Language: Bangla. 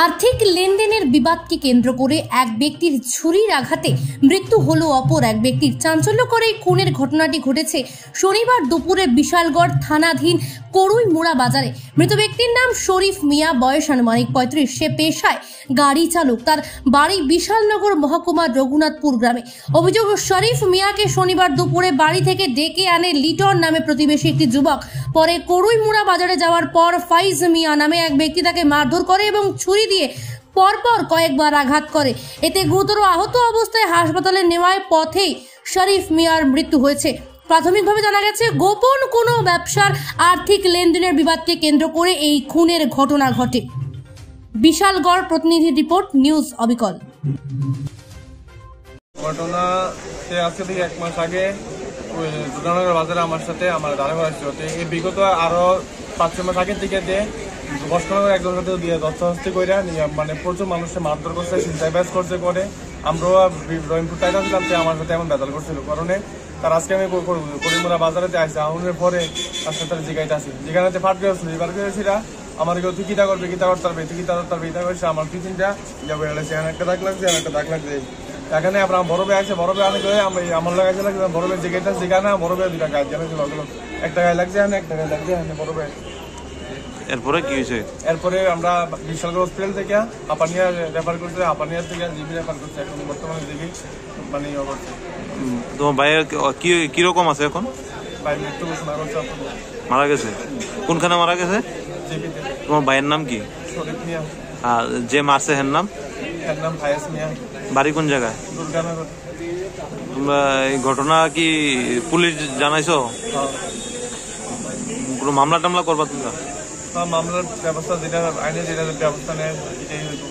আর্থিক লেনদেনের বিবাদকে কেন্দ্র করে এক ব্যক্তির ছুরির আঘাতে মৃত্যু হলো অপর এক ব্যক্তির। চাঞ্চল্যকর এই খুনের ঘটনাটি ঘটেছে শনিবার দুপুরে বিশালগড় থানাধীন করুইমুড়া বাজারে। মৃত ব্যক্তির নাম শরীফ মিয়া, বয়স আনুমানিক 35। সে পেশায় গাড়ি চালক। তার বাড়ি বিশালনগর মহকুমার রঘুনাথপুর গ্রামে। অভিযোগ, শরীফ মিয়াকে শনিবার দুপুরে বাড়ি থেকে ডেকে আনে লিটন নামে প্রতিবেশী একটি যুবক। পরে করুইমুড়া বাজারে যাওয়ার পর ফাইজ মিয়া নামে এক ব্যক্তি তাকে মারধর করে এবং ছুরি দিয়ে পরপর কয়েকবার আঘাত করে। এতে গুরুতর আহত অবস্থায় হাসপাতালে নেওয়ার পথেই শরীফ মিয়ার মৃত্যু হয়েছে। প্রাথমিকভাবে জানা গেছে গোপন কোনো ব্যবসার আর্থিক লেনদেনের বিবাদকে কেন্দ্র করে এই খুনের ঘটনা ঘটে। বিশালগড় প্রতিনিধি রিপোর্ট, নিউজ অবিকল। ঘটনা আজকে থেকে 1 মাস আগে দুর্গানগর বাজারে আমার সাথে আমার দাঁড়া করা ছিল। এই বিগত আরো 5-6 মাস আগের দিকে দিয়ে বসনগর একজন সাথে দিয়ে দস্তাহস্তি করে মানে প্রচুর মানুষের মারধর করছে, চিন্তাবাজ করছে করে। আমরাও রহিমপুর টাইটা ছিলাম, আমার সাথে এমন বেতাল করছিল কারণে তার আজকে আমি করিমুড়া বাজারেতে আসছি। আউনের পরে তার সাথে জিগাইতে আসি, যেখানে ফাট গেছিল এবার গেছিলা আমার কেউ তুই কিতা করবে, কিতা করতে পারবে, তুই কিতা করতে পারবে, ইতা করছে। আমার 2-3টা যাবো সেখানে একটা দাগ লাগছে, একটা দাগ লাগছে। এখানে আপনার বড় ভাই আছে, বড় ভাই অনেক আমার লাগাইছে লাগছে বড় ভাই জিগাইতে যেখানে বড় ভাই 2টা গাছ জানাইছিল, একটা গায়ে লাগছে, একটা গায়ে লাগছে বড় ভাই। এরপরে কি হয়েছে? এরপরে আমরা বিশালগড় হসপিটাল থেকে হাপানিয়া রেফার করছে, হাপানিয়া থেকে জিবি রেফার করছে। এখন বর্তমানে জিবি মানে করছে। তোমার ভাইয়ের কিরকম আছে এখন? ভাই মৃত্যু ঘোষণা করছে, মারা গেছে। কোনখানে মারা গেছে? জিবিতে। তোমার ভাইয়ের নাম কি? শরীফ মিয়া। আর যে মারছে এর নাম? এর নাম ফায়াজ মিয়া। বাড়ি কোন জায়গায়? দুর্গানগর। তোমরা এই ঘটনা কি পুলিশ জানাইছো? কোনো মামলা টামলা করবা তোমরা? মামলার ব্যবস্থা যেটা আইনে যেটা ব্যবস্থা নেয় এটাই হইতো।